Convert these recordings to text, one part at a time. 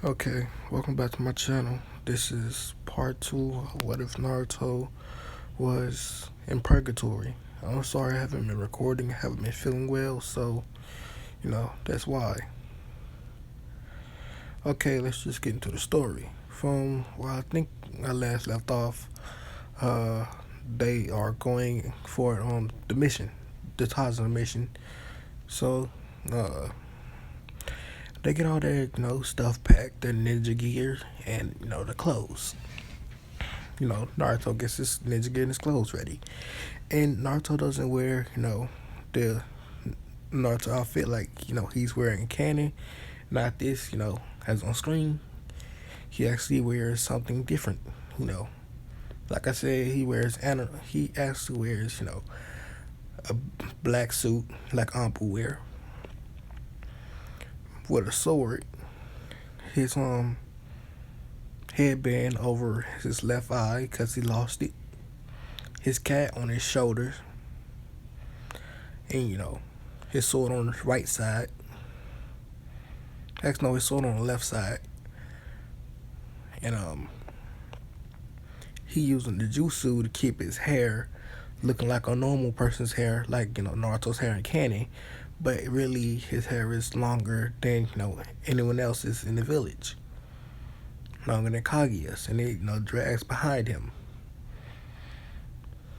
Okay, welcome back to my channel. This is part 2 of What If Naruto Was in Purgatory. I'm sorry I haven't been recording, I haven't been feeling well, so, that's why. Okay, let's just get into the story. From where I think I last left off, uh, they are going for it on the mission, the Tarzan mission. So, they get all their, stuff packed, their ninja gear, and, the clothes. Naruto gets his ninja gear and his clothes ready. And Naruto doesn't wear, the Naruto outfit like, he's wearing canon. Not this, as on screen. He actually wears something different, you know. Like I said, he actually wears, a black suit like Ampu wear with a sword. His headband over his left eye because he lost it. His cat on his shoulder. And, his sword on the right side. Actually, no, his sword on the left side. And, he using the jutsu to keep his hair looking like a normal person's hair, like, Naruto's hair in canon. But really, his hair is longer than, anyone else's in the village. Longer than Kaguya's. And it, drags behind him.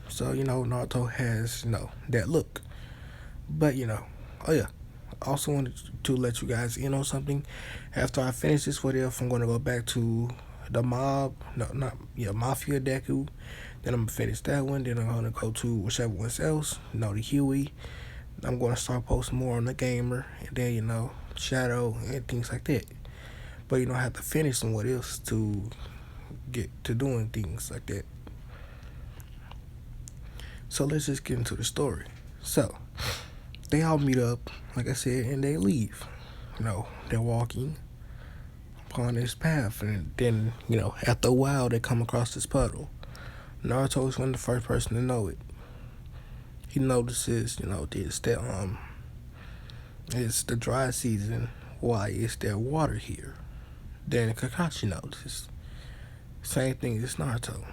So, Naruto has, that look. But, oh yeah. I also wanted to let you guys in on something. After I finish this video, I'm going to go back to the Mafia Deku. Then I'm going to finish that one. Then I'm going to go to whichever one else, the Huey. I'm going to start posting more on the Gamer. And then, Shadow and things like that. But, I have to finish some what else to get to doing things like that. So let's just get into the story. So, they all meet up, like I said, and they leave. They're walking upon this path, and then, after a while, they come across this puddle. Naruto is one of the first person to know it. He notices, it's the dry season. Why is there water here? Then Kakashi notices. Same thing as Naruto.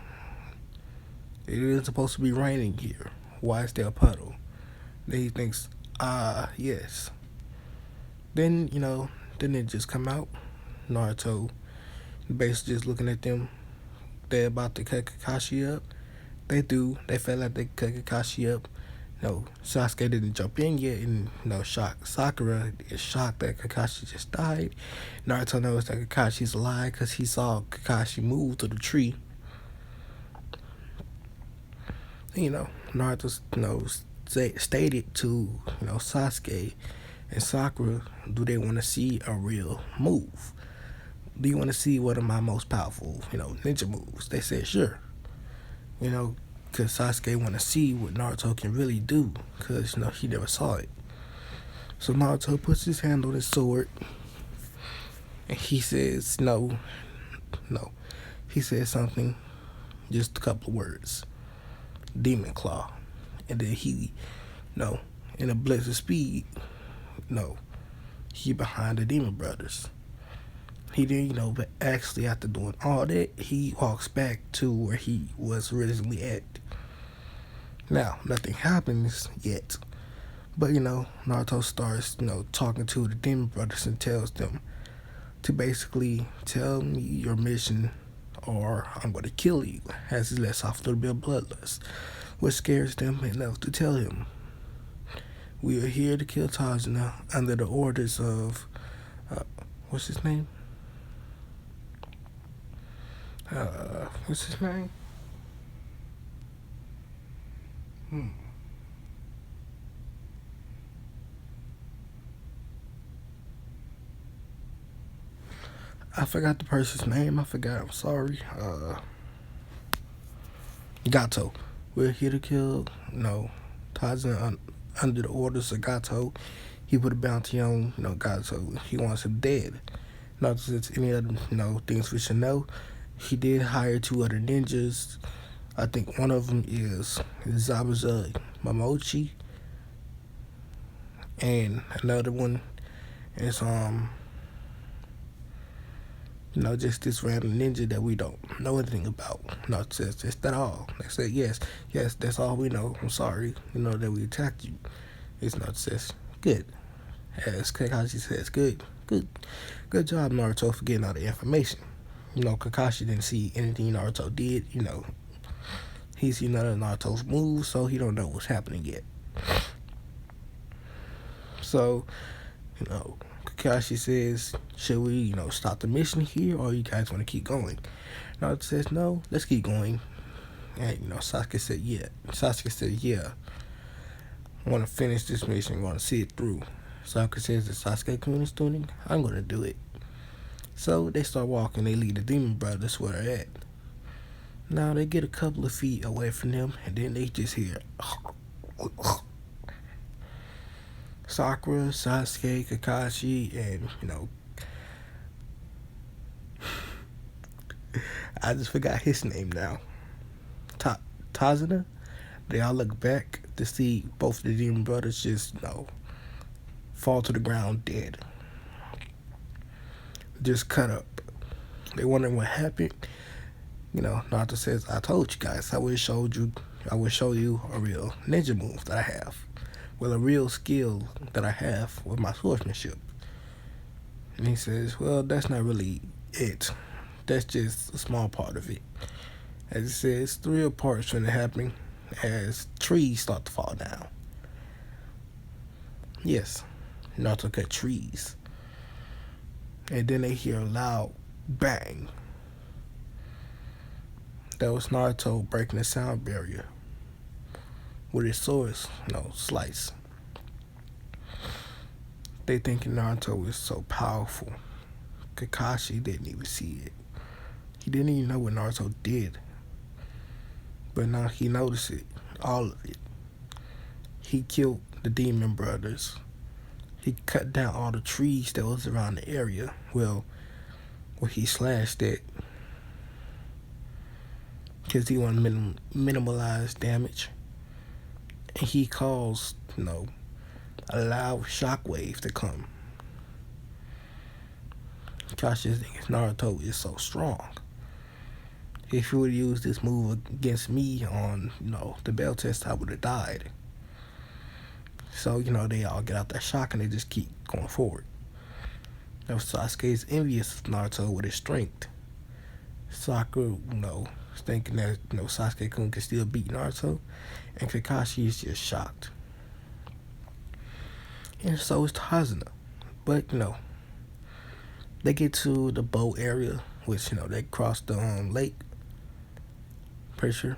It isn't supposed to be raining here. Why is there a puddle? Then he thinks, yes. Then, the ninjas come out. Naruto basically just looking at them. They're about to cut Kakashi up. They do. They felt like they cut Kakashi up. Sasuke didn't jump in yet, and Sakura is shocked that Kakashi just died. Naruto knows that Kakashi's alive because he saw Kakashi move to the tree. Naruto stated to Sasuke and Sakura, do they want to see a real move? Do you want to see one of my most powerful ninja moves? They said sure. Because Sasuke want to see what Naruto can really do, because he never saw it. So Naruto puts his hand on his sword and he says no. He says something, just a couple of words. Demon Claw. And then he, in a blitz of speed, he behind the Demon Brothers. He didn't, but actually after doing all that, he walks back to where he was originally at. Now, nothing happens yet. But, Naruto starts, talking to the Demon Brothers and tells them to basically tell me your mission or I'm going to kill you, as he lets off a little bit of bloodlust, which scares them enough to tell him, we are here to kill Tarzan under the orders of, what's his name? I forgot the person's name. I'm sorry. Gato. We're here to kill, Tarzan under the orders of Gato. He put a bounty on, Gato. He wants him dead. Not just any other, things we should know. He did hire 2 other ninjas. I think one of them is Zabuza Momochi. And another one is, Just this random ninja that we don't know anything about. It's that all. They said, yes, that's all we know. I'm sorry, that we attacked you. It's not says, good. As Kakashi says, good job, Naruto, for getting all the information. Kakashi didn't see anything Naruto did. He seen none of Naruto's moves, so he don't know what's happening yet. So, Kakashi says, should we, stop the mission here, or you guys want to keep going? Naruto says, no, let's keep going. And, Sasuke said, yeah. I want to finish this mission. I want to see it through. Sasuke says, if Sasuke-kun is doing it, I'm going to do it. So, they start walking. They lead the Demon Brothers where they're at. Now, they get a couple of feet away from them, and then they just hear Sakura, Sasuke, Kakashi, and, I just forgot his name now. Tazuna. They all look back to see both the Demon Brothers just, fall to the ground dead. Just cut up. They wondering what happened. Naruto says, I told you guys, I would show you a real ninja move that I have. Well, a real skill that I have with my swordsmanship. And he says, well, that's not really it. That's just a small part of it. As it says, the real part's going to happen as trees start to fall down. Yes, Naruto cut trees. And then they hear a loud bang. That was Naruto breaking the sound barrier with his sword, slice. They thinking Naruto was so powerful. Kakashi didn't even see it. He didn't even know what Naruto did. But now he noticed it, all of it. He killed the Demon Brothers. He cut down all the trees that was around the area. Well, where he slashed it. Because he wanted to minimalize damage. And he caused, a loud shockwave to come. Kashi's thinking Naruto is so strong. If he would have used this move against me on, the bell test, I would have died. So, they all get out that shock and they just keep going forward. Now, Sasuke is envious of Naruto with his strength. Sakura, is thinking that, Sasuke-kun can still beat Naruto. And Kakashi is just shocked. And so is Tazuna. But, they get to the boat area, which, they cross the lake. Pretty sure.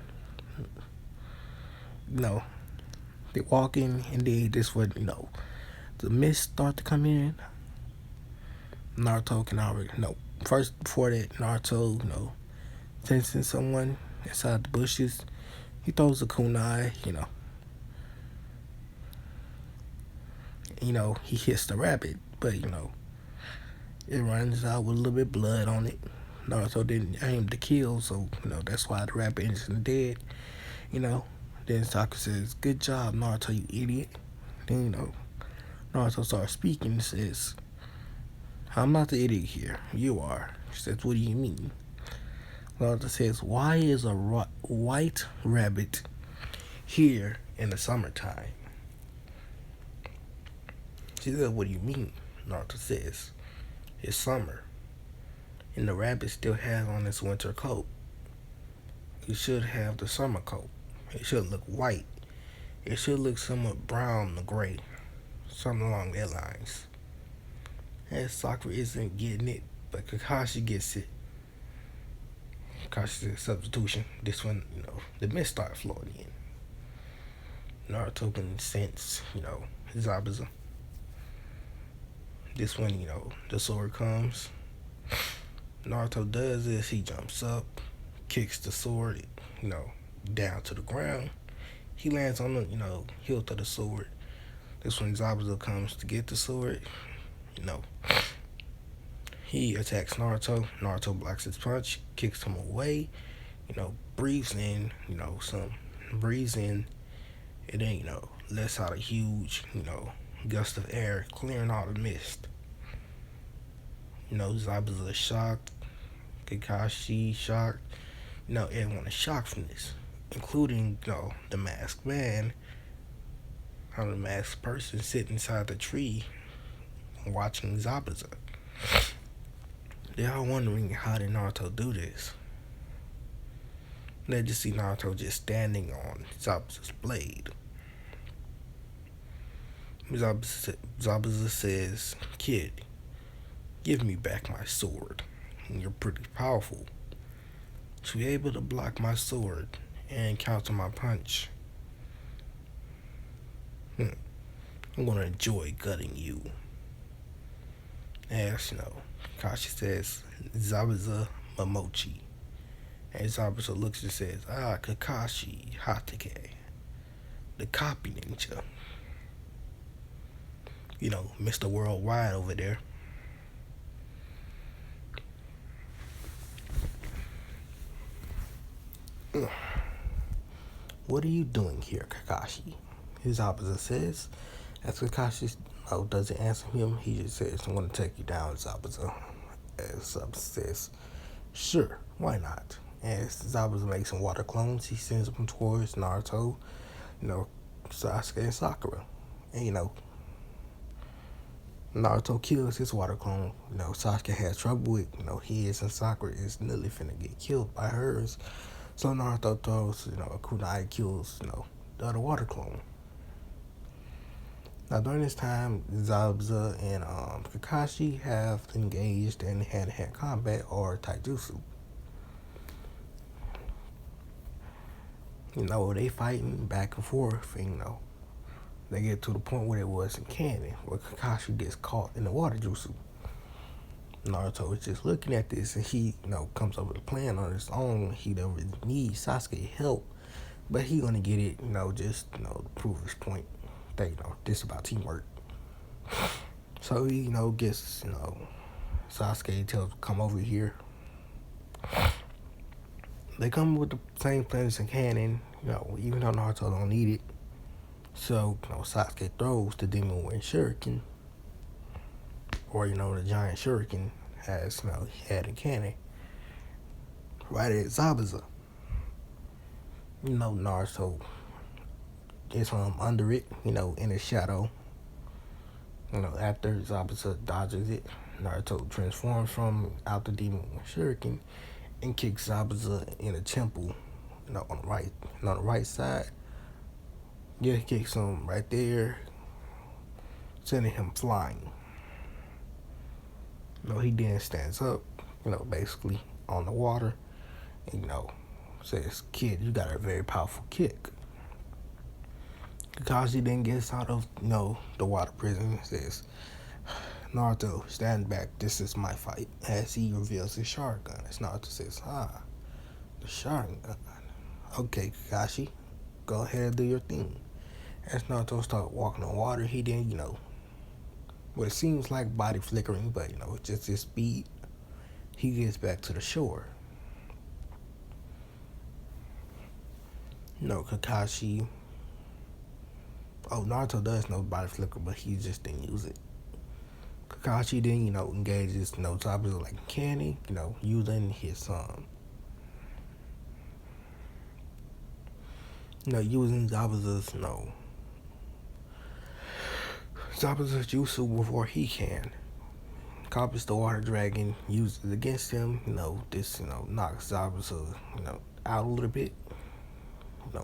They walk in, and then this when, the mist start to come in. Naruto can already, first, before that, Naruto, sensing someone inside the bushes. He throws a kunai, he hits the rabbit, but, it runs out with a little bit of blood on it. Naruto didn't aim to kill, so, that's why the rabbit isn't dead, Then Sakura says, good job, Naruto, you idiot. Then, Naruto starts speaking and says, I'm not the idiot here. You are. She says, what do you mean? Naruto says, why is a white rabbit here in the summertime? She says, what do you mean? Naruto says, it's summer. And the rabbit still has on its winter coat. It should have the summer coat. It should look white. It should look somewhat brown or gray. Something along that lines. And Sakura isn't getting it, but Kakashi gets it. Kakashi says substitution. This one, the mist start flowing in. Naruto can sense, Zabuza. This one, the sword comes. Naruto does this. He jumps up, kicks the sword, down to the ground. He lands on the, hilt of the sword. This when Zabuza comes to get the sword, he attacks Naruto. Naruto blocks his punch, kicks him away, breathes in, breathes in, and then, lets out a huge, gust of air, clearing all the mist. Zabuza is shocked. Kakashi shocked. Everyone is shocked from this, including the masked man, the masked person sitting inside the tree watching Zabuza. They're all wondering how did Naruto do this. They just see Naruto just standing on Zabuza's blade. Zabuza says, "Kid, give me back my sword. You're pretty powerful. To be able to block my sword and counter my punch, I'm gonna enjoy gutting you." As Kakashi says, "Zabuza Momochi." And Zabuza looks and says, "Kakashi Hatake, the copy ninja. Mr. Worldwide over there." "What are you doing here, Kakashi?" Zabuza says. As Kakashi doesn't answer him, he just says, "I'm going to take you down, Zabuza." As Zabuza says, "Sure, why not?" As Zabuza makes some water clones, he sends them towards Naruto, Sasuke, and Sakura. And, Naruto kills his water clone. Sasuke has trouble with, his, and Sakura is nearly finna get killed by hers. So Naruto throws, a kunai, kills, the other water clone. Now during this time, Zabuza and Kakashi have engaged in hand-to-hand combat or taijutsu. They fighting back and forth, and, they get to the point where it was in canon, where Kakashi gets caught in the water jutsu. Naruto is just looking at this, and he, comes up with a plan on his own. He don't really need Sasuke help, but he gonna get it, just, to prove his point that, this about teamwork. So he, gets, Sasuke tells him to come over here. They come with the same plans in canon, even though Naruto don't need it. So, Sasuke throws the Demon Wind Shuriken, or, the giant shuriken, as, he had in canon, right at Zabuza. Naruto is under it, in the shadow. After Zabuza dodges it, Naruto transforms from out the Demon Wind Shuriken and kicks Zabuza in the temple, on the right side. Yeah, he kicks him right there, sending him flying. He then stands up, basically on the water, and, says, "Kid, you got a very powerful kick." Kakashi then gets out of, the water prison and says, "Naruto, stand back, this is my fight," as he reveals his Sharingan. As Naruto says, the Sharingan. "Okay, Kakashi, go ahead and do your thing." As Naruto starts walking on water, he then, what it seems like body flickering, but, just his speed, he gets back to the shore. Kakashi, Naruto does know body flicker, but he just didn't use it. Kakashi then, engages, Zabuza like cannon, using his, using Zabuza's, Zabuza's jutsu before he can. Copies the water dragon, uses it against him, this, knocks Zabuza, out a little bit,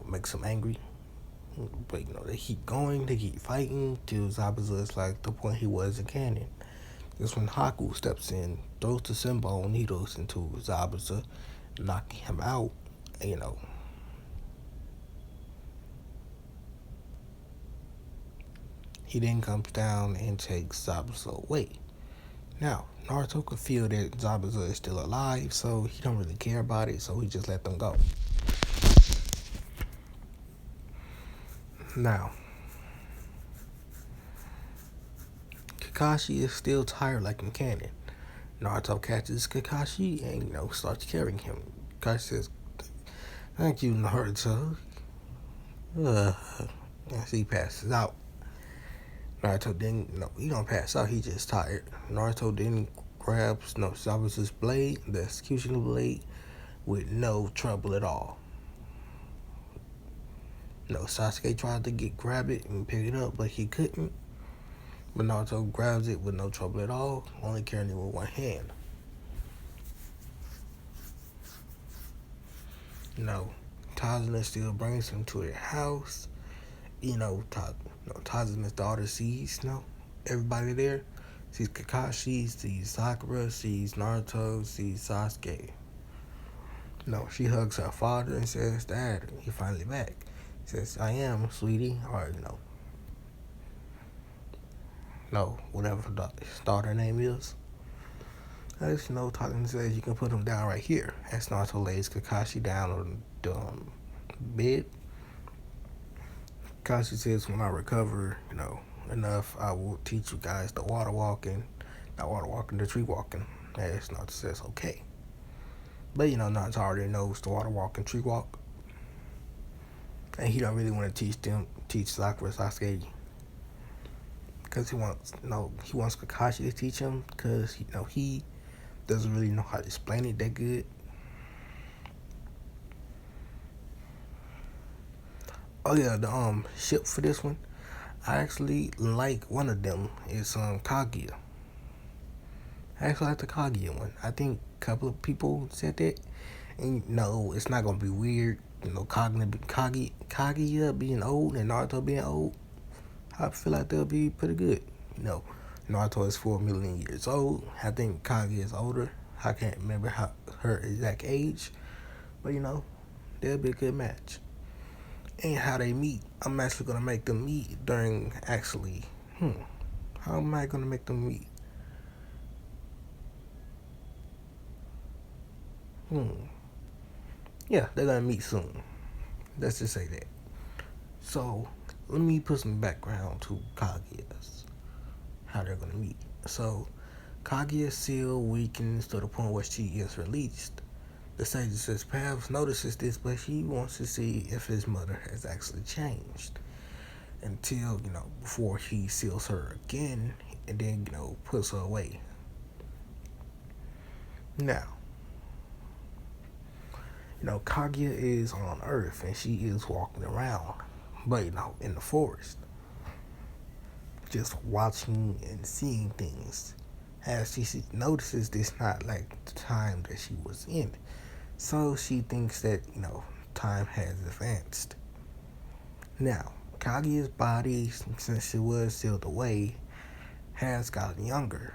makes him angry. But, they keep going, they keep fighting, till Zabuza is like the point he was in canon. That's when Haku steps in, throws the symbol needles into Zabuza, knocking him out, he then comes down and takes Zabuza away. Now, Naruto could feel that Zabuza is still alive, so he don't really care about it, so he just let them go. Now, Kakashi is still tired like in canon. Naruto catches Kakashi and, starts carrying him. Kakashi says, "Thank you, Naruto." As he passes out. Naruto then, he don't pass out, he just tired. Naruto then grabs Zabuza's blade, the execution blade, with no trouble at all. Sasuke tried to grab it and pick it up, but he couldn't. But Naruto grabs it with no trouble at all, only carrying it with one hand. Tazuna still brings him to their house. Tazuna's daughter sees, everybody there. Sees Kakashi, sees Sakura, sees Naruto, sees Sasuke. She hugs her father and says, "Dad, he finally back." He says, "I am, sweetie," or whatever his daughter name is. Talking says, "You can put him down right here." As Naruto lays Kakashi down on the bed. Kakashi says, "When I recover, enough, I will teach you guys the water walking, not water walking, the tree walking." As Naruto says, "Okay." But Naruto already knows the water walk and tree walk. And he don't really want to teach Sakura Sasuke. Because he wants Kakashi to teach him. Because, he doesn't really know how to explain it that good. Oh yeah, the ship for this one, I actually like one of them. It's Kaguya. I actually like the Kaguya one. I think a couple of people said that. And it's not gonna be weird. Kaguya being old and Naruto being old. I feel like they'll be pretty good. Naruto is 4 million years old. I think Kaguya is older. I can't remember her exact age. But they'll be a good match. And how they meet, I'm actually gonna make them meet during how am I gonna make them meet? Yeah, they're gonna meet soon. Let's just say that. So let me put some background to Kaguya's, how they're gonna meet. So Kaguya's seal weakens to the point where she is released. The Sage's Paths notices this, but he wants to see if his mother has actually changed. Until, before he seals her again and then, puts her away. Now, Kaguya is on Earth and she is walking around, but, in the forest. Just watching and seeing things. As she notices this not like the time that she was in. So she thinks that, time has advanced. Now, Kaguya's body, since she was sealed away, has gotten younger.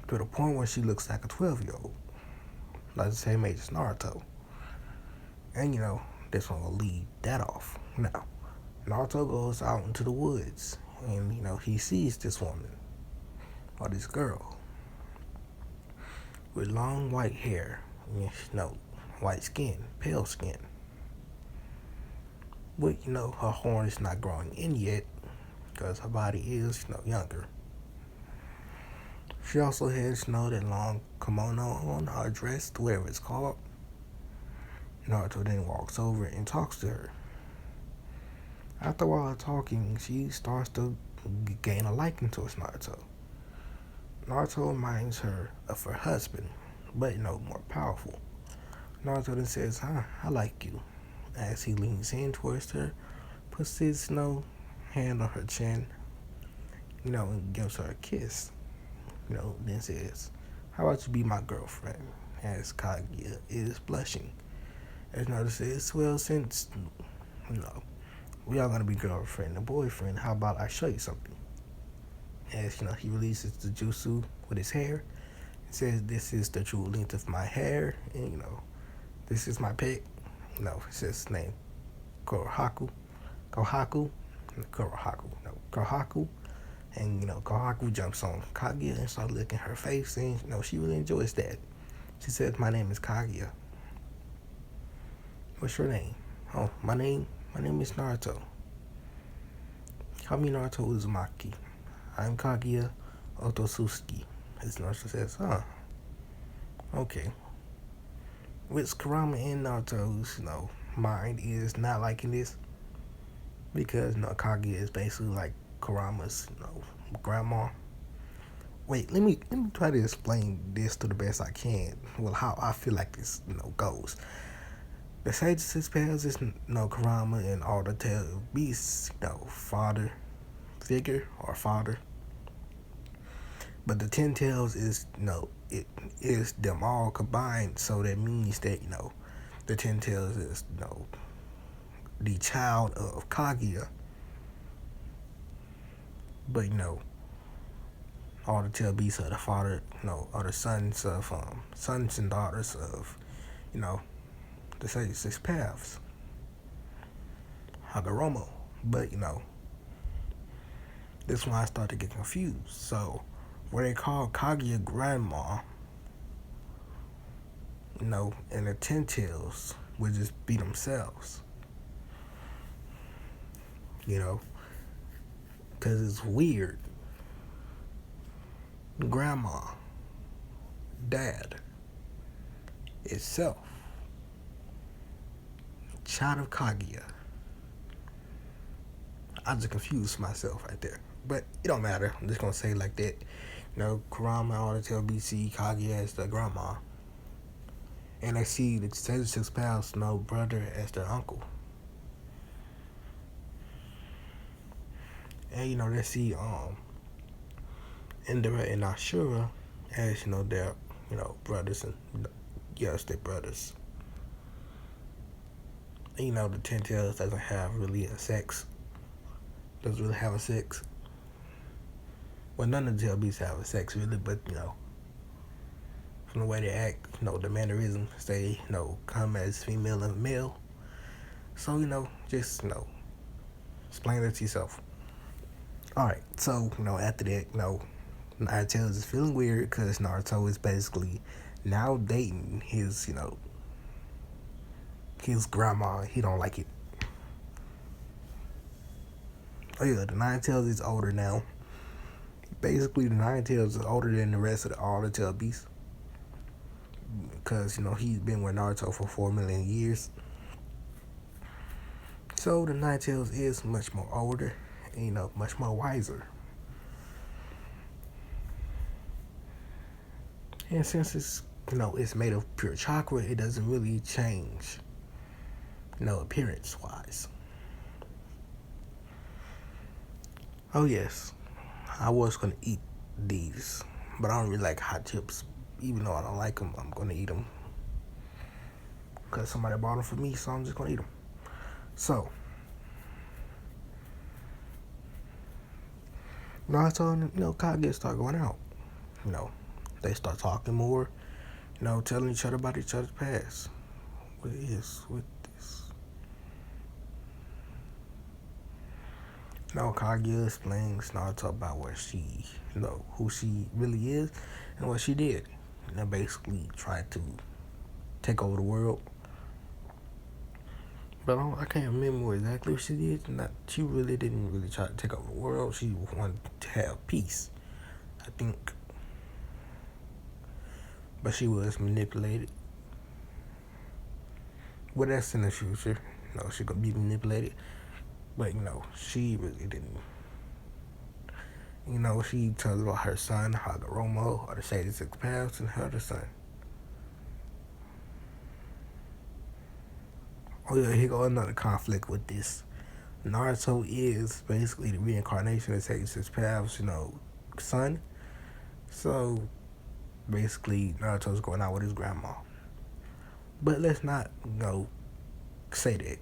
To the point where she looks like a 12-year-old. Like the same age as Naruto. And, this one will lead that off. Now, Naruto goes out into the woods. And, he sees this woman. Or this girl. With long white hair. White skin. Pale skin. But, her horn is not growing in yet. Because her body is, younger. She also has, that long kimono on, her dress, whatever it's called. Naruto then walks over and talks to her. After a while talking, she starts to gain a liking towards Naruto. Naruto reminds her of her husband, but, more powerful. Naruto then says, I like you. As he leans in towards her, puts his, hand on her chin, and gives her a kiss. Then says, "How about you be my girlfriend?" As Kaguya is blushing. As Naruto says, "Well, since, we are going to be girlfriend and boyfriend, how about I show you something?" As, he releases the jutsu with his hair. It says, "This is the true length of my hair, and, this is my pet." It says his name, Kohaku. And, Kohaku jumps on Kaguya and starts licking her face, and, she really enjoys that. She says, "My name is Kaguya." "What's your name?" "Oh, my name is Naruto." "Call me Naruto Uzumaki. I'm Kaguya Otosuski." As Naruto says, okay. Which Kurama and Naruto's, mind is not liking this. Because, Kaguya is basically like Kurama's, grandma. Wait, let me try to explain this to the best I can. Well, how I feel like this, goes. The Sage of Six Pals is, Kurama and all the tail beasts, father figure or father. But the Ten Tails is, it is them all combined. So that means that, the Ten Tails is, the child of Kaguya. But, all the tail beasts are the father, are the sons of, sons and daughters of, the Six Paths, Hagoromo. But, this one I start to get confused. So, when they call Kaguya grandma, and the Ten Tails would just be themselves, because it's weird. Grandma, dad, itself, child of Kaguya. I just confused myself right there. But it don't matter. I'm just gonna say it like that. Kurama, all the tell BC, Kaguya as the grandma. And I see the 76 Pals, brother as their uncle. And they see Indra and Ashura as their brothers and yes, they're brothers. And, the Ten Tails doesn't have really a sex. Doesn't really have a sex. Well, none of the tail beasts have a sex really, but from the way they act, the mannerisms, they come as female and male. So just explain it to yourself. All right, so after that, Naruto is feeling weird because Naruto is basically now dating his his grandma. He don't like it. Oh yeah, the Nine Tails is older now. Basically, the Nine Tails is older than the rest of all the tail beasts because he's been with Naruto for 4 million years. So the Nine Tails is much more older and much more wiser. And since it's it's made of pure chakra, it doesn't really change appearance wise. Oh yes, I was gonna eat these, but I don't really like hot chips. Even though I don't like them, I'm gonna eat them because somebody bought them for me, so I'm just gonna eat them. So Naruto and Kaguya start going out. They start talking more. Telling each other about each other's past. What is with this? Kaguya explains Naruto about what she, who she really is and what she did. Basically tried to take over the world. But I can't remember exactly what she did. She really didn't really try to take over the world. She wanted to have peace, I think. But she was manipulated. Well, that's in the future. She could be manipulated. But, she really didn't. She tells about her son, Hagoromo, or the 86 Paths, and her other son. Oh yeah, here go another conflict with this. Naruto is basically the reincarnation of 86 Paths, son. So, basically, Naruto's going out with his grandma. But let's not, say that.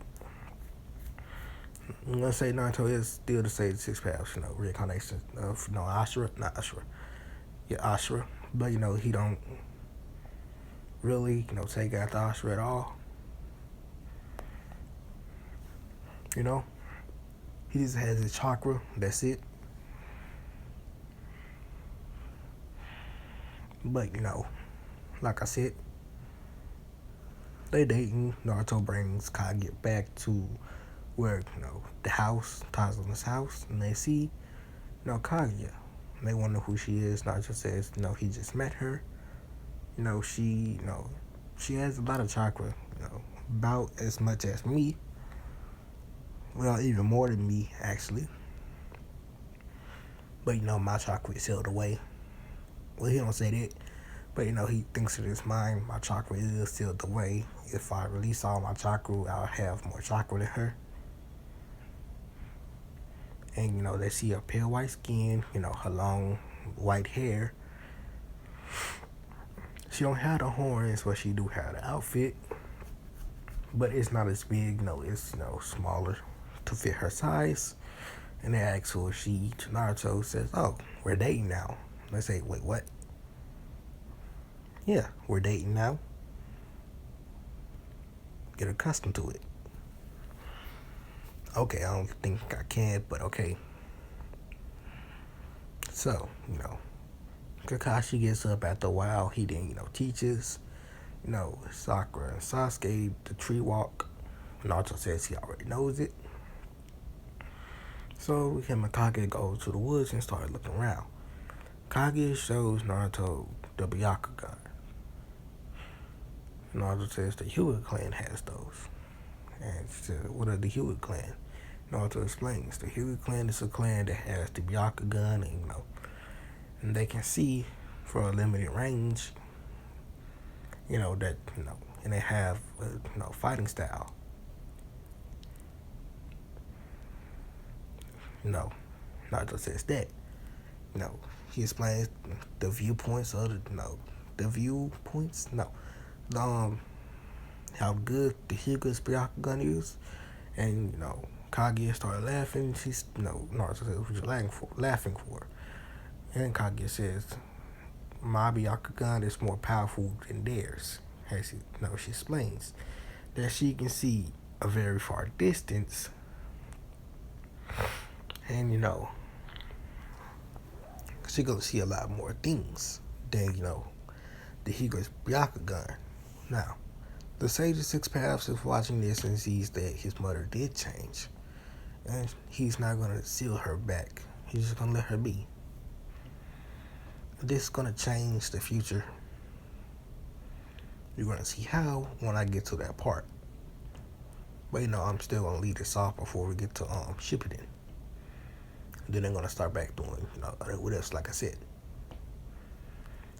I'm gonna say Naruto is still the Sage of Six Paths, reincarnation of, Ashura, not Ashura. Yeah, Ashura. But, he don't really, take after Ashura at all. He just has his chakra, that's it. But, like I said, they dating. Naruto brings Kaguya back to where, the house, Tazuma's house, and they see, Kaguya. They wonder who she is. Naruto says, he just met her. She has a lot of chakra, about as much as me. Well, even more than me, actually. But, my chakra is held away. Well, he don't say that, but he thinks in his mind, my chakra is still the way. If I release all my chakra, I'll have more chakra than her. And they see her pale white skin, her long white hair. She don't have the horns, but she do have the outfit. But it's not as big, it's smaller to fit her size. And they ask who she. Naruto says, "Oh, we're dating now." They say, "Wait, what?" "Yeah, we're dating now. Get accustomed to it." "Okay, I don't think I can, but okay." So, Kakashi gets up after a while. He then, teaches, Sakura and Sasuke the tree walk. Naruto says he already knows it. So him and Kaguya go to the woods and start looking around. Kaguya shows Naruto the Byakugan. Naruto says the Hyuga clan has those. And she said, "What are the Hyuga clan?" Naruto explains the Hyuga clan is a clan that has the Byakugan, and they can see for a limited range. And they have fighting style. Naruto says that. He explains the viewpoints of how good the Hyuga's Byakugan is. And, Kaguya started laughing. She's, Naruto says, "What you laughing for?" And Kaguya says, "My Byakugan is more powerful than theirs." As she explains that she can see a very far distance. And, she goes see a lot more things than, the Hyuga's Byakugan. Now, the Sage of Six Paths is watching this and sees that his mother did change. And he's not going to seal her back. He's just going to let her be. This is going to change the future. You're going to see how when I get to that part. But, I'm still going to leave this off before we get to Shippuden. Then they're going to start back doing, what else, like I said.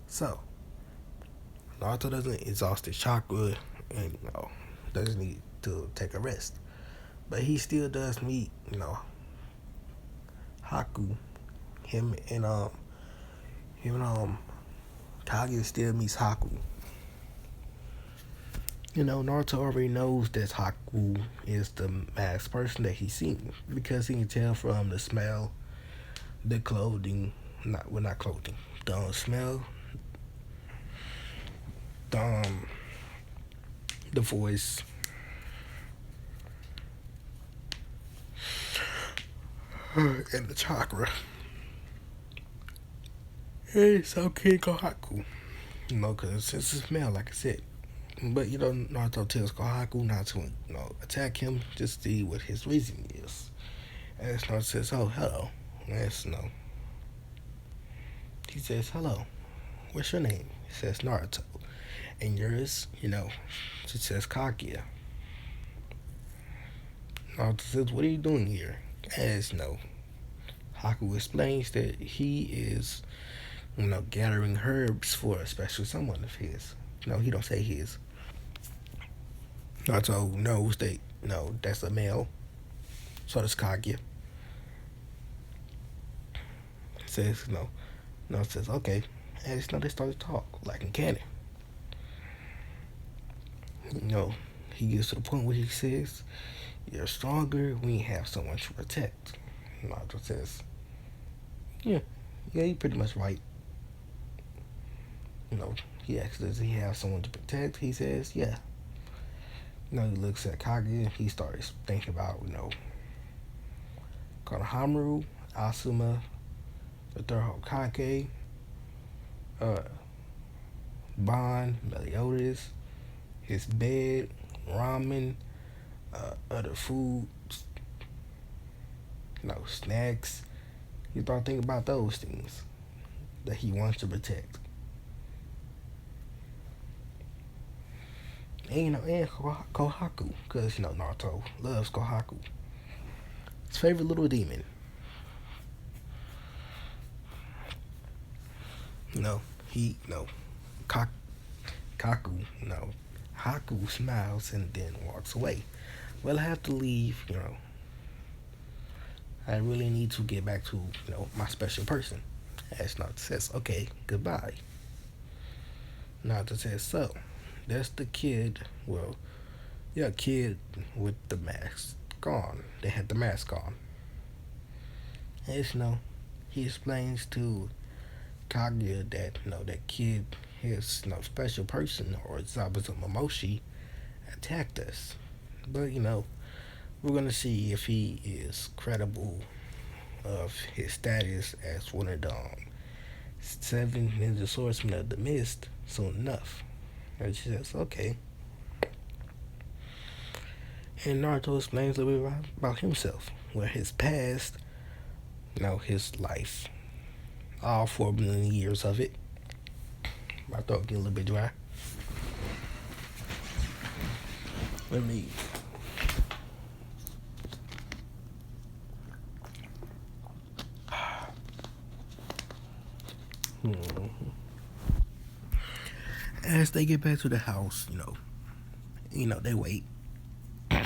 So, Naruto doesn't exhaust his chakra and, doesn't need to take a rest. But he still does meet, Haku. Him and Kaguya still meets Haku. Naruto already knows that Haku is the masked person that he's seen because he can tell from the smell, the clothing, not clothing, the smell, the voice, and the chakra. Hey, so King Kohaku. Because it's a smell, like I said. But, Naruto tells Kohaku not to, attack him, just see what his reason is. And Naruto says, "Oh, hello." Yes, no. He says, "Hello. What's your name?" He says, "Naruto." "And yours?" She says, "Kaguya." Naruto says, "What are you doing here?" As Haku explains that he is, gathering herbs for a special someone of his. He don't say his. Naruto knows that, that's a male. So does Kaguya. Says, Naruto says, "Okay." And they start to talk, like in canon. He gets to the point where he says, "You're stronger when you have someone to protect." Naruto says, Yeah, you're pretty much right." He asks, "Does he have someone to protect?" He says, "Yeah." He looks at Kaguya. He starts thinking about, Konohamaru, Asuma, the third Hokage, Bon, Meliodas, his bed, ramen, other foods, snacks. He started thinking about those things that he wants to protect. And, and Kohaku, because, Naruto loves Kohaku. His favorite little demon. You know, Ka- Kaku, Haku smiles and then walks away. Well, I have to leave, I really need to get back to, my special person. As Naruto says, okay, goodbye. Naruto says, so, that's the kid, kid with the mask on. They had the mask on. As he explains to Kaguya that, that kid, his, special person, or Zabuza Momoshi, attacked us. But, we're gonna see if he is credible of his status as one of the seven ninja swordsmen of the mist soon enough. And she says, okay. And Naruto explains a little bit about himself, where his past, his life, all 4 million years of it. My throat get a little bit dry. Let me. As they get back to the house, they wait. The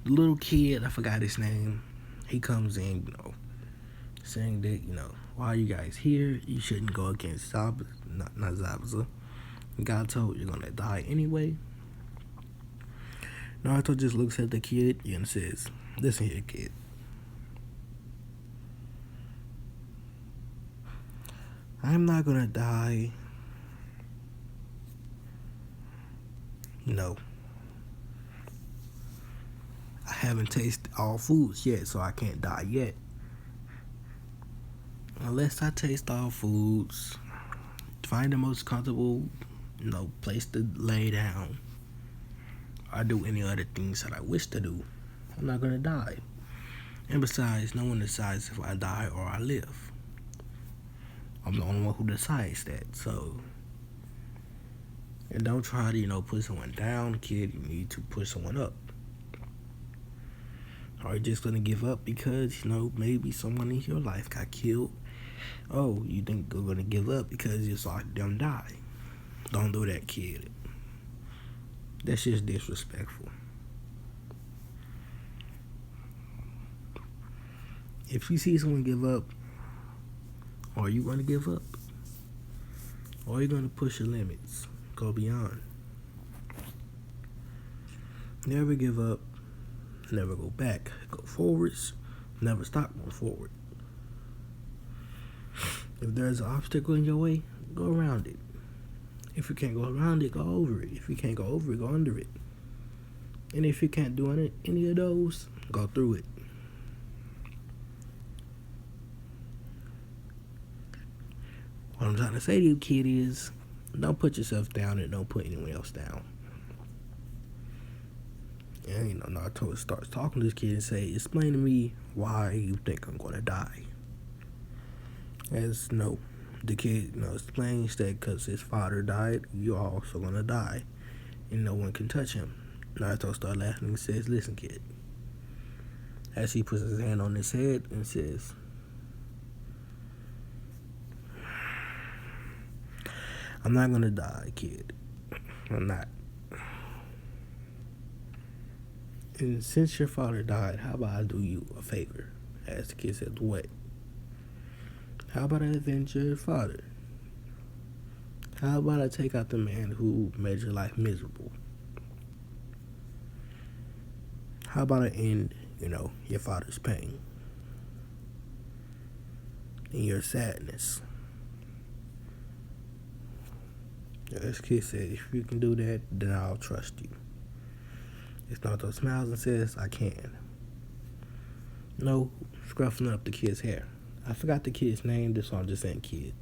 little kid, I forgot his name, he comes in, saying that, why are you guys here? You shouldn't go against not Zabuza. God told you're gonna die anyway. Naruto just looks at the kid and says, listen here, kid. I'm not gonna die. I haven't tasted all foods yet, so I can't die yet. Unless I taste all foods, find the most comfortable, place to lay down, or do any other things that I wish to do, I'm not gonna die. And besides, no one decides if I die or I live. I'm the only one who decides that, so. And don't try to, put someone down, kid. You need to push someone up. Or you're just gonna give up because, maybe someone in your life got killed. Oh, you think you're gonna give up because you saw them die. Don't do that, kid. That's just disrespectful. If you see someone give up, are you gonna give up? Or are you gonna push your limits? Go beyond. Never give up. Never go back. Go forwards. Never stop going forward. If there's an obstacle in your way, go around it. If you can't go around it, go over it. If you can't go over it, go under it. And if you can't do any of those, go through it. What I'm trying to say to you, kid, is don't put yourself down and don't put anyone else down. And, Naruto starts talking to this kid and say, explain to me why you think I'm going to die. As, the kid, explains that because his father died, you're also going to die. And no one can touch him. Naruto starts laughing and says, listen, kid. As he puts his hand on his head and says, I'm not going to die, kid. I'm not. And since your father died, how about I do you a favor? As the kid said, what? How about I avenge your father? How about I take out the man who made your life miserable? How about I end, your father's pain? And your sadness? As kid said, if you can do that, then I'll trust you. It's Naruto smiles and says, I can. Scruffing up the kid's hair. I forgot the kid's name, so I'm just saying kid.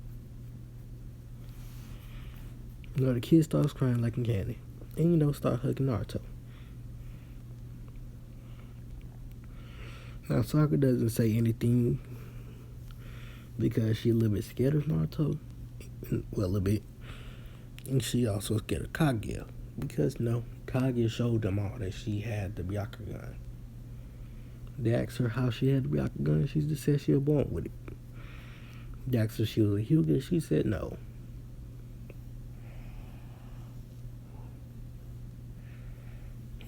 The kid starts crying like a candy. And, start hugging Naruto. Now, Sakura doesn't say anything because she's a little bit scared of Naruto. Well, a little bit. And she also scared of Kaguya. Because, Kaguya showed them all that she had the Byakugan. They asked her how she had the Byakugan. She just said she was born with it. He asked her if she was a Hyuga. She said no.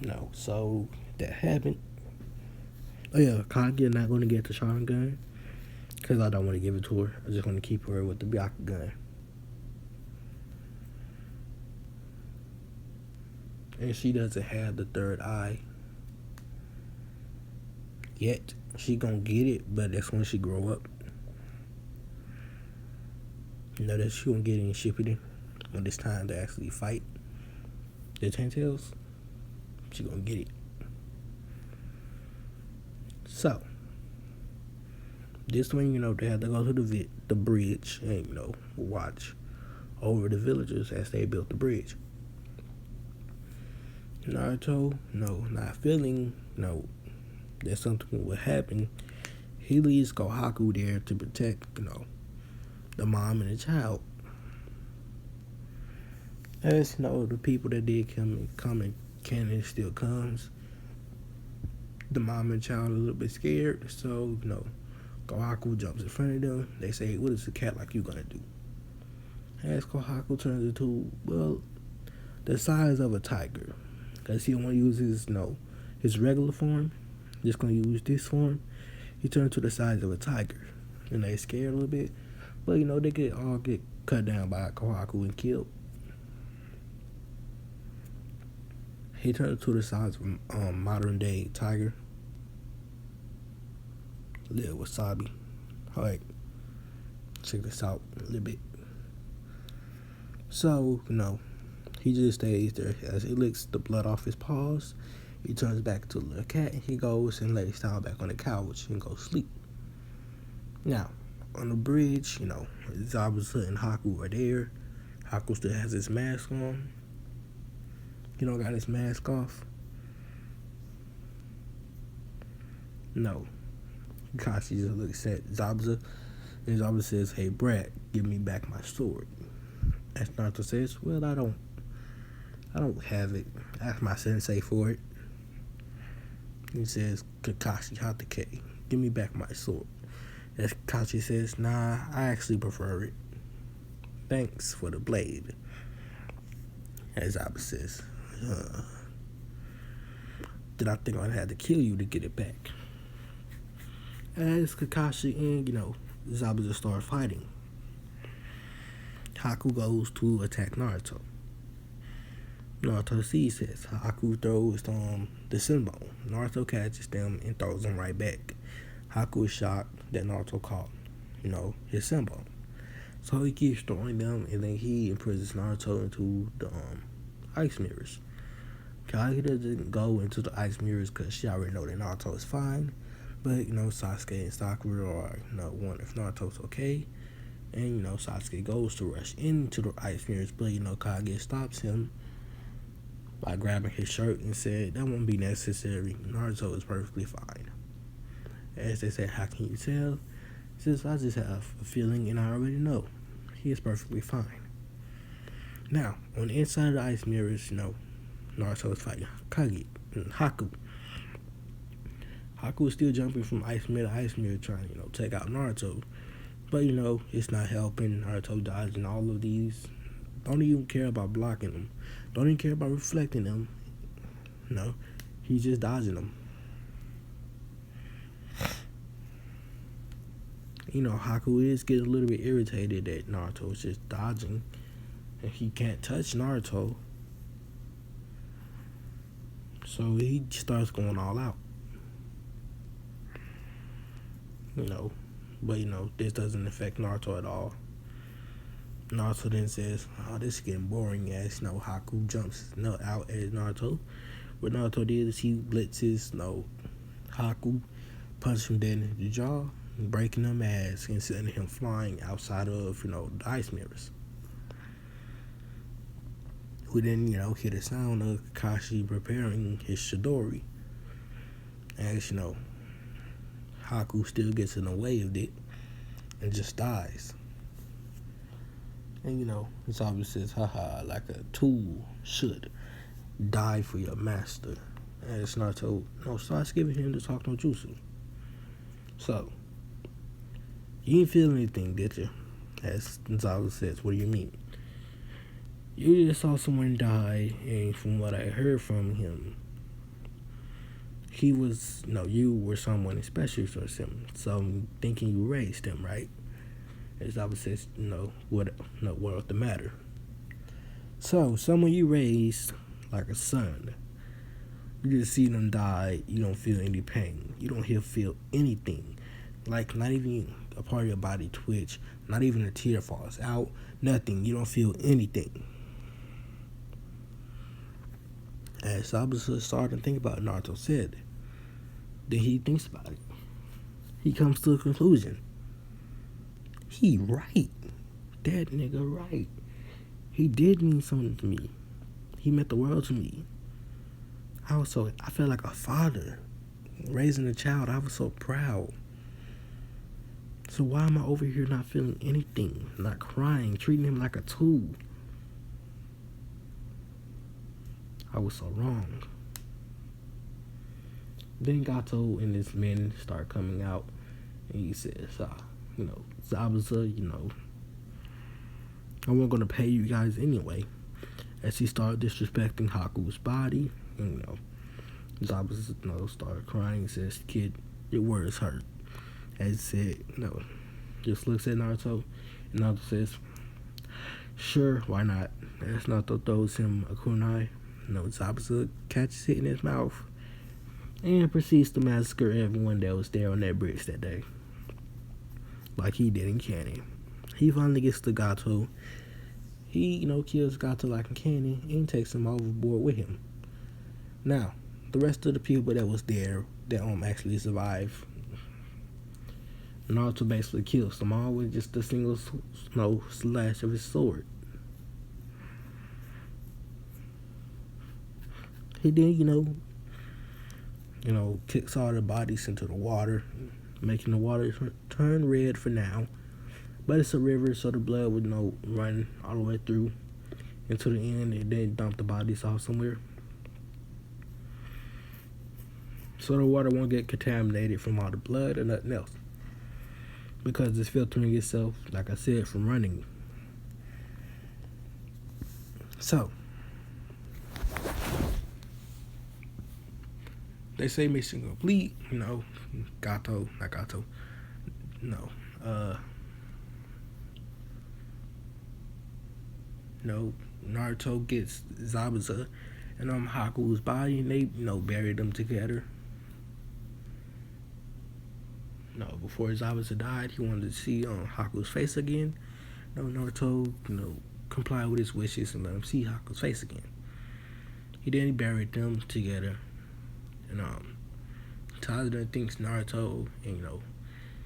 No. So that happened. Oh yeah, Kaguya not going to get the Sharingan because I don't want to give it to her. I just want to keep her with the Byakugan. And she doesn't have the third eye yet. She gonna get it, but that's when she grow up. You know that she gonna get it in Shippuden when it's time to actually fight the Tails. She gonna get it. So this one, they had to go to the bridge and watch over the villagers as they built the bridge. Naruto, not feeling, that something would happen. He leaves Kohaku there to protect, the mom and the child. As the people that did come and Canon still comes. The mom and child are a little bit scared, so Kohaku jumps in front of them. They say, "What is a cat like you gonna do?" As Kohaku turns into, the size of a tiger, because he don't want to use his regular form. Just gonna use this form. He turned to the size of a tiger, and they scared a little bit, but they could all get cut down by Kohaku and killed. He turned to the size of modern day tiger. Little wasabi. Alright, check this out a little bit. So, he just stays there as he licks the blood off his paws. He turns back to a little cat and he goes and lays down back on the couch and goes sleep. Now, on the bridge, Zabuza and Haku are there. Haku still has his mask on. Got his mask off. No. Kashi just looks at Zabuza, and Zabuza says, "Hey, Brad, give me back my sword." As Naruto says, "Well, I don't have it. Ask my sensei for it." He says, "Kakashi Hatake, give me back my sword." As Kashi says, "Nah, I actually prefer it. Thanks for the blade." As Zabuza says, "Did I think I'd have to kill you to get it back?" As Kakashi and, Zabuza start fighting, Haku goes to attack Naruto. Naruto sees this. Haku throws the Senbon. Naruto catches them and throws them right back. Haku is shocked that Naruto caught, his Senbon. So he keeps throwing them, and then he imprisons Naruto into the ice mirrors. Kaguya doesn't go into the ice mirrors because she already know that Naruto is fine. But, Sasuke and Sakura are, wondering if Naruto's okay. And, Sasuke goes to rush into the ice mirrors, but, Kaguya stops him by grabbing his shirt and said, "That won't be necessary. Naruto is perfectly fine." As they said, "How can you tell?" He says, "I just have a feeling and I already know. He is perfectly fine." Now, on the inside of the ice mirrors, Naruto is fighting Kaguya and Haku. Haku is still jumping from ice mirror to ice mirror trying to, take out Naruto. But, it's not helping. Naruto dodging all of these. Don't even care about blocking them. Don't even care about reflecting them. He's just dodging them. Haku is getting a little bit irritated that Naruto is just dodging. And he can't touch Naruto. So he starts going all out. But this doesn't affect Naruto at all. Naruto then says, "Oh, this is getting boring," as Haku jumps out at Naruto. What Naruto did is he blitzes Haku, punches him dead in the jaw, breaking him ass and sending him flying outside of the ice mirrors. We then hear the sound of Kakashi preparing his Chidori. As Haku still gets in the way of it and just dies. And Zabuza says, "Haha, like a tool should die for your master." And it's Naruto starts giving him to talk no jutsu. So You didn't feel anything, did you? As Zabuza says, what do you mean? You just saw someone die, and from what I heard from him, he was, no, you were someone special for him. So I'm thinking you raised him, right? As Zabuza says, what was the matter? So, someone you raised like a son, you just see them die, you don't feel any pain. You don't feel anything. Like, not even a part of your body twitch, not even a tear falls out, nothing. You don't feel anything. As Zabuza started to think about it, Naruto said, then he thinks about it. He comes to a conclusion. He right. That nigga right. He did mean something to me. He meant the world to me. I felt like a father. Raising a child, I was so proud. So why am I over here not feeling anything? Not crying, treating him like a tool? I was so wrong. Then Gato and his men start coming out, and he says, Zabuza, I wasn't going to pay you guys anyway. As he started disrespecting Haku's body, and, Zabuza, started crying and says, kid, your words hurt. As he said, just looks at Naruto, and Naruto says, sure, why not? As Naruto throws him a kunai, Zabuza catches it in his mouth and proceeds to massacre everyone that was there on that bridge that day. Like he did in Canon. He finally gets to Gato. He, kills Gato like in Canon and takes him overboard with him. Now, the rest of the people that was there that actually survived, Naruto basically kills them all with just a single slash of his sword. He then, kicks all the bodies into the water, making the water turn red for now. But it's a river, so the blood would run all the way through into the end, and then dump the bodies off somewhere. So the water won't get contaminated from all the blood or nothing else, because it's filtering itself, like I said, from running. So they say mission complete. Naruto gets Zabuza and Haku's body, and they buried them together. Before Zabuza died, he wanted to see Haku's face again. Naruto complied with his wishes and let him see Haku's face again. He then buried them together, and Tadano thanks Naruto and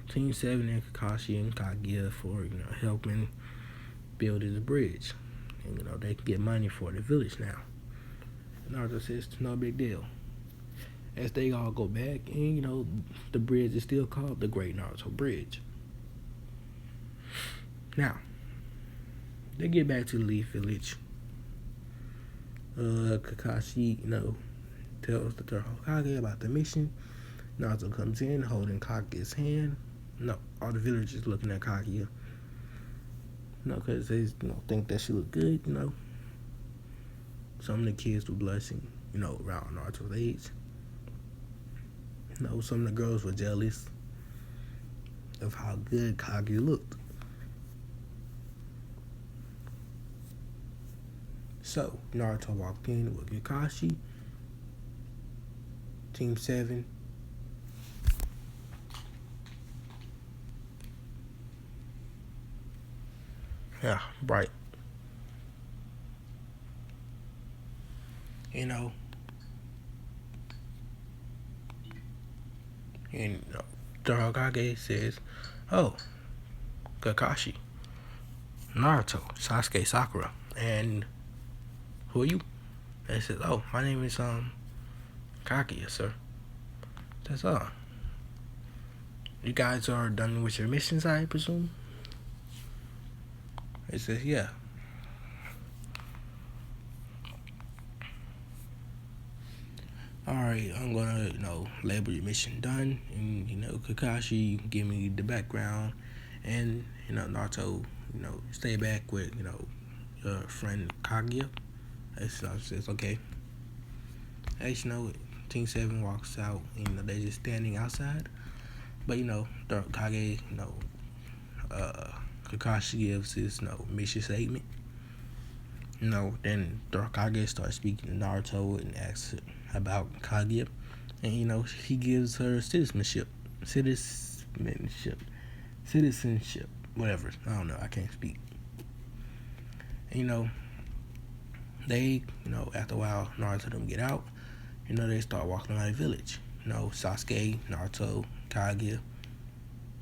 Team 7 and Kakashi and Kaguya for helping build his bridge. And they can get money for the village now. Naruto says it's no big deal. As they all go back, and the bridge is still called the Great Naruto Bridge. Now, they get back to the Leaf Village. Kakashi, tells the third Hokage about the mission. Naruto comes in holding Kaguya's hand. All the villagers looking at Kaguya. Because they think that she look good. Some of the kids were blushing. Around Naruto's age. Some of the girls were jealous of how good Kaguya looked. So Naruto walked in with Kakashi, Team 7. Yeah, bright. And the Hokage says, oh, Kakashi, Naruto, Sasuke, Sakura, and who are you? They says, oh, my name is Kaguya, sir. That's all. You guys are done with your missions, I presume? It says, yeah. Alright, I'm gonna, label your mission done. And, Kakashi, give me the background And Naruto, stay back with your friend Kaguya. Says okay. As Team Seven walks out. They're just standing outside. But the Kage, Kakashi gives his mission statement. Then the Kage starts speaking to Naruto and asks about Kaguya, and he gives her citizenship, whatever. I don't know. I can't speak. And, they, after a while, Naruto them get out. They start walking around the village. Sasuke, Naruto, Kaguya,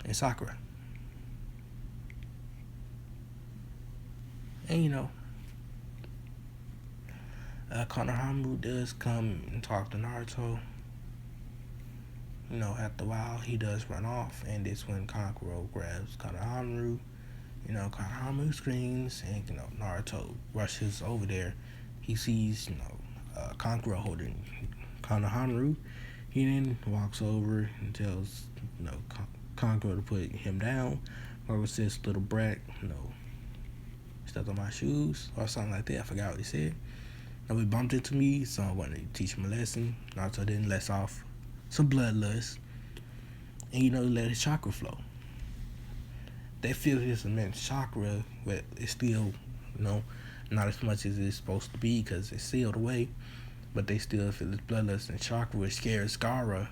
and Sakura. And Konohamaru does come and talk to Naruto. After a while, he does run off, and it's when Kankuro grabs Konohamaru. Konohamaru screams, and Naruto rushes over there. He sees Kankuro holding Konohamaru. He then walks over and tells Kankuro to put him down. Kankuro says, "Little brat, stepped on my shoes," or something like that. I forgot what he said. He bumped into me, so I wanted to teach him a lesson. Naruto then lets off some bloodlust, and let his chakra flow. They feel his immense chakra, but it's still, not as much as it's supposed to be because it's sealed away. But they still feel his bloodlust and chakra, which scares Gaara.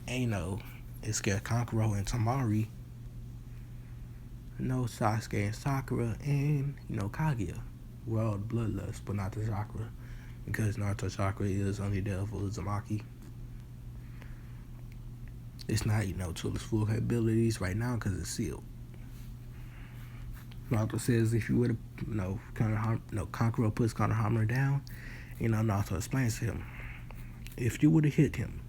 And it scares Kankuro and Tamari. Sasuke and Sakura and Kaguya. Well, the bloodlust, but not the chakra, because Naruto chakra is only there for Uzumaki. It's not to its full capabilities right now because it's sealed. Naruto says if you would have, Kankuro puts Konohamaru down. Naruto explains to him, if you would have hit him,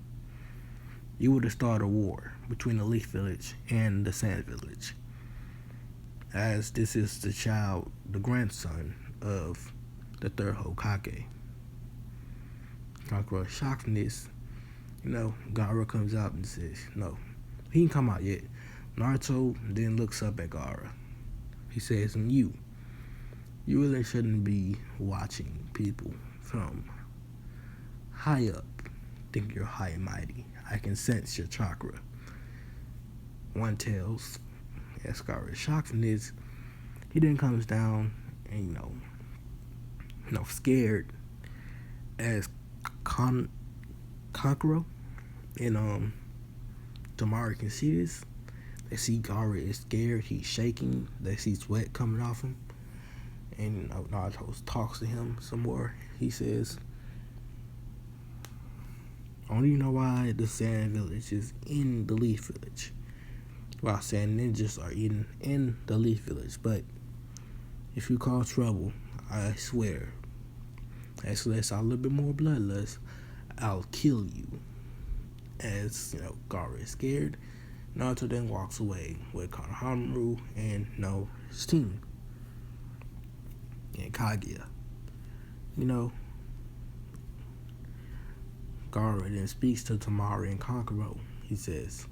you would have started a war between the Leaf Village and the Sand Village. As this is the grandson of the third Hokage. Kankuro is shocked from this. Gaara comes out and says, no, he ain't come out yet. Naruto then looks up at Gaara. He says, and you really shouldn't be watching people from high up. Think you're high and mighty. I can sense your chakra. One tells, as Gaara is shocked from this, he then comes down and, scared as Kankuro and Tamari can see this. They see Gaara is scared. He's shaking. They see sweat coming off him. And Naruto talks to him some more. He says, only why the Sand Village is in the Leaf Village, while Sand Ninjas are in the Leaf Village. But if you cause trouble, I swear, as less a little bit more bloodlust, I'll kill you. As Gaara is scared, Naruto then walks away with Konohamaru and his team and Kaguya. Gaara then speaks to Tamari and Kankuro. He says,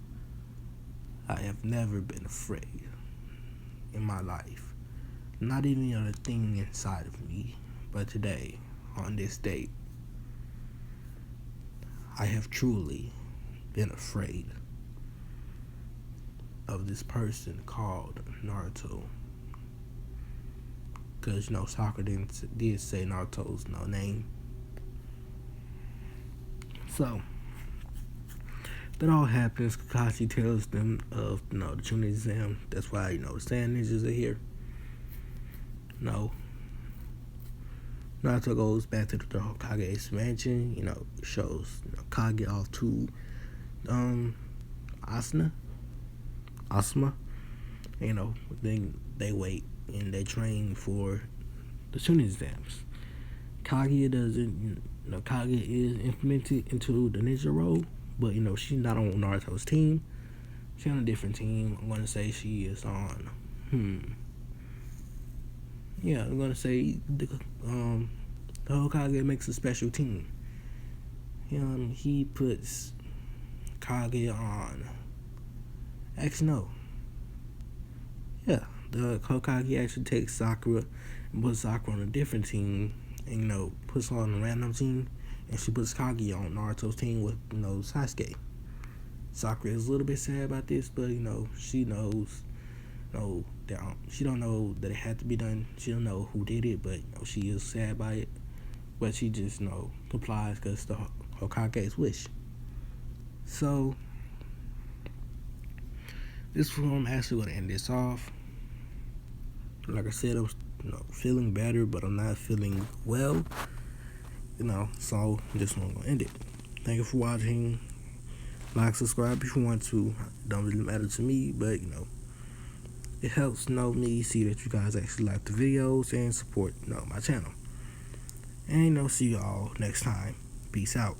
I have never been afraid in my life, not even of the thing inside of me, but today, on this date, I have truly been afraid of this person called Naruto. Because, Sakura did say Naruto's name. So, that all happens. Kakashi tells them of, the Chunin exam. That's why, the Sand Ninjas are here. Naruto goes back to the Hokage's mansion, shows Kage off to Asuma. Then they wait and they train for the Chunin exams. Kaguya doesn't, Kaguya is implemented into the ninja role, but she's not on Naruto's team. She's on a different team. I'm gonna say she is on. Yeah, I'm gonna say the Hokage makes a special team. He puts Kage on. Actually, no. the Hokage actually takes Sakura and puts Sakura on a different team, and puts her on a random team, and she puts Kaguya on Naruto's team with Sasuke. Sakura is a little bit sad about this, but she knows, that she don't know that it had to be done. She don't know who did it, but she is sad by it. But she just complies because the Hokage's wish. So this is where I'm actually going to end this off. Like I said, I was feeling better, but I'm not feeling well. So this one I'm going to end it. Thank you for watching. Like, subscribe if you want to. It don't really matter to me, but it helps me see that you guys actually like the videos and support my channel. And see y'all next time. Peace out.